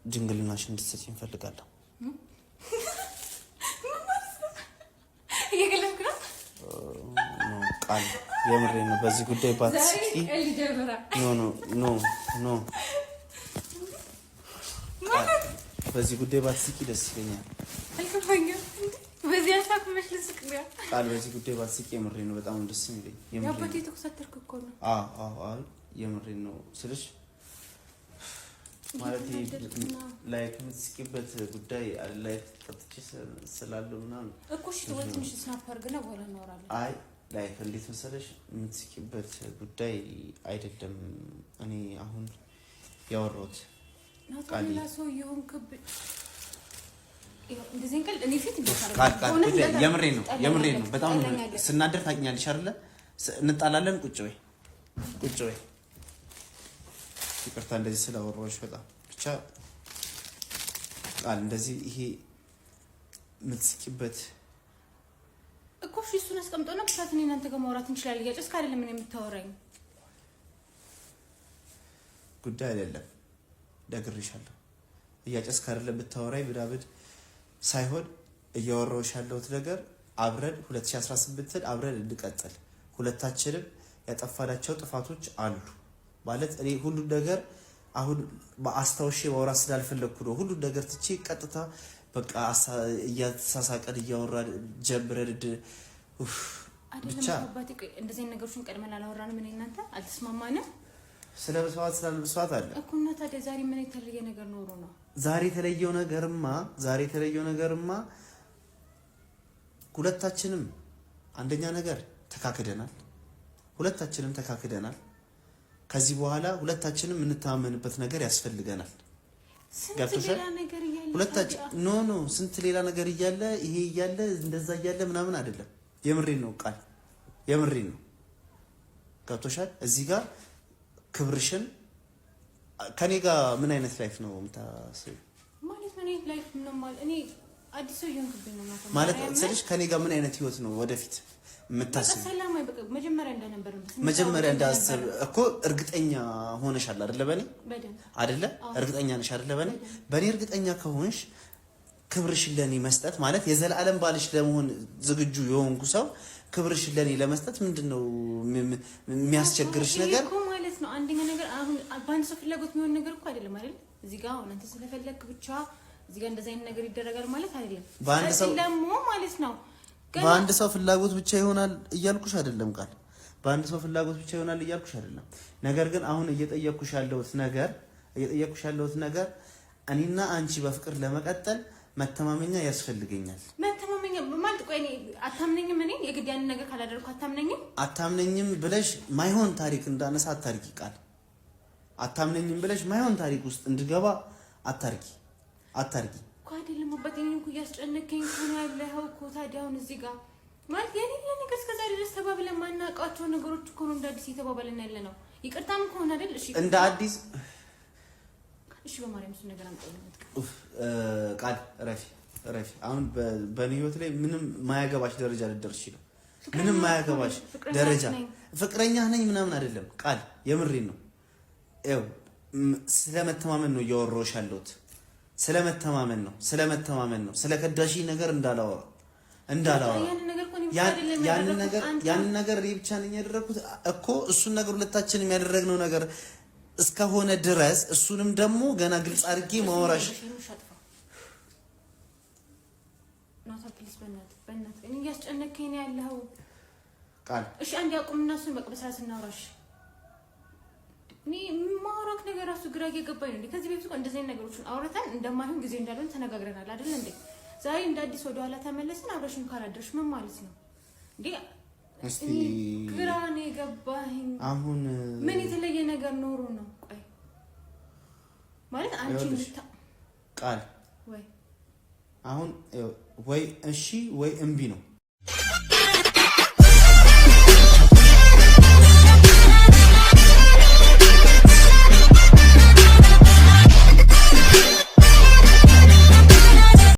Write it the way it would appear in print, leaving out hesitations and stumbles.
ድንግልናሽን እንድትሰጪኝ እንፈልጋለሁ። ቃል የምሬ ነው። በዚህ ጉዳይ ባትስቂ ኖ በዚህ ጉዳይ ባትስቂ ደስ ይለኛል። በዚህ አሳክመሽ ልስቅ ነው ቃል በዚህ ጉዳይ ባትስቂ የምሬ ነው። በጣም ደስ የሚለኝ ያባቴ ተከታተልኩ እኮ ነው። የምሬ ነው ስልሽ ማለት ላይ ከምትስቂበት ጉዳይ ላይ ተጥቼ ስላለው ምናምን እኮ እሺ ወይ ትንሽ ስናፐር ግን በኋላ እናወራለን። አይ ላይ እንዴት መሰለሽ የምትስቂበት ጉዳይ አይደለም። እኔ አሁን ያወራሁት ቃል ሰው ይሆንክብ እንደዚህ እንቀል እኔ ፊት የምሬ ነው። በጣም ስናደር ታውቂኛለሽ አይደለ? እንጣላለን። ቁጭ በይ ይቅርታ እንደዚህ ስላወራሁሽ በጣም ብቻ ቃል እንደዚህ ይሄ የምትስቂበት እኮ እሱን አስቀምጠው ነው ብቻ እናንተ ጋር ማውራት እንችላለን። እያጨስክ አይደለም ምን የምታወራኝ ጉዳይ አይደለም። ደግሬሻለሁ። እያጨስክ አይደለም ብታወራኝ ብዳብድ ሳይሆን እያወራሁሽ ያለሁት ነገር አብረን 2018 አብረን እንቀጥል። ሁለታችንም ያጠፋናቸው ጥፋቶች አሉ ማለት እኔ ሁሉ ነገር አሁን በአስታውሼ ማውራት ስላልፈለኩ ነው። ሁሉ ነገር ትቼ ቀጥታ በቃ እያተሳሳቀን እያወራን ጀምረን ብቻ እንደዚህ ነገሮችን ቀድመን አላወራንም። ምን እናንተ አልተስማማንም። ስለ መስዋዕት አለ እኮ እና ታዲያ ዛሬ ምን የተለየ ነገር ኖሮ ነው? ዛሬ የተለየው ነገርማ ሁለታችንም አንደኛ ነገር ተካክደናል። ከዚህ በኋላ ሁለታችንም እንተማመንበት ነገር ያስፈልገናል። ገብቶሻል? ስንት ሌላ ነገር እያለ ይሄ እያለ እንደዛ እያለ ምናምን አይደለም። የምሬን ነው ቃል የምሬን ነው። ገብቶሻል? እዚህ ጋር ክብርሽን ከኔ ጋር ምን አይነት ላይፍ ነው የምታስቢው? ማለት ምን አይነት ላይፍ ነው ማለት እኔ አዲስ ሰው ይሆንኩብኝ ነው ማለት ስለሽ ከኔ ጋር ምን አይነት ህይወት ነው ወደፊት የምታስቢው? ሰላማዊ በቃ መጀመሪያ እንዳሰብ እኮ እርግጠኛ ሆነሻል አይደለ? በኔ አይደለ? እርግጠኛ ነሽ አይደለ? በኔ እርግጠኛ ከሆንሽ ክብርሽን ለኔ መስጠት ማለት የዘላለም ባልሽ ለመሆን ዝግጁ የሆንኩ ሰው ክብርሽን ለኔ ለመስጠት ምንድነው የሚያስቸግርሽ ነገር ማለት ነው? አንደኛ ነገር አሁን በአንድ ሰው ፍላጎት የሚሆን ነገር እኮ አይደለም አይደል? እዚህ ጋር አሁን አንተ ስለፈለክ ብቻ እዚህ ጋር እንደዛ አይነት ነገር ይደረጋል ማለት አይደለም። በአንድ ሰው ደግሞ ማለት ነው በአንድ ሰው ፍላጎት ብቻ ይሆናል እያልኩሽ አይደለም ቃል በአንድ ሰው ፍላጎት ብቻ ይሆናል እያልኩሽ አይደለም። ነገር ግን አሁን እየጠየቅኩሽ ያለሁት ነገር እኔና አንቺ በፍቅር ለመቀጠል መተማመኛ ያስፈልገኛል። መተማመኛ ማለት ቆይ እኔ አታምነኝም? እኔ የግድ ያንን ነገር ካላደረኩ አታምነኝም ብለሽ ማይሆን ታሪክ እንዳነሳ አታርጊ ቃል አታምነኝም ብለሽ ማይሆን ታሪክ ውስጥ እንድገባ አታርጊ እኮ አይደለም። አባቴን እኮ እያስጨነቀኝ ነው ያለኸው እኮ ታዲያ አሁን እዚህ ጋር ማለት የሌለ ነገር እስከ ዛሬ ድረስ ተባብለን ማናውቃቸው ነገሮች እኮ ነው እንደ አዲስ እየተባባልን ያለ ነው። ይቅርታም ከሆነ አይደል? እሺ እንደ አዲስ እሺ በማርያም እሱ ነገር አምጣው ነው ቃል ረፊ አሁን በኔ ህይወት ላይ ምንም ማያገባሽ ደረጃ ልደርሽ ነው። ምንም ማያገባሽ ደረጃ ፍቅረኛ ነኝ ምናምን አይደለም ቃል የምሬን ነው። ስለመተማመን ነው እያወራሁሽ ያለሁት። ስለመተማመን ነው ስለከዳሽ ነገር እንዳላወራ ያንን ነገር እኔ ብቻ ነኝ ያደረኩት እኮ እሱን ነገር ሁለታችንም ያደረግነው ነገር እስከሆነ ድረስ እሱንም ደግሞ ገና ግልጽ አድርጌ ማወራሽ በእናትህ እኔ እያስጨነቀኝ ነው ያለኸው ቃል። እሺ አንድ ያቁምና እሱን በቃ በስርዓት እናውራሽ። እኔ ማውራት ነገር ራሱ ግራ እየገባኝ ነው። ከዚህ በፊት እንደዚህ አይነት ነገሮችን አውርተን እንደማይሆን ጊዜ እንዳለን ተነጋግረናል አይደል እንዴ? ዛሬ እንደ አዲስ ወደ ኋላ ተመለስን። አብረሽን ካላደርሽ ምን ማለት ነው እንዴ? እስቲ ግራ ነው የገባኝ። አሁን ምን የተለየ ነገር ኖሮ ነው? ቆይ ማለት አንቺ ቃል ወይ አሁን ወይ እሺ ወይ እምቢ ነው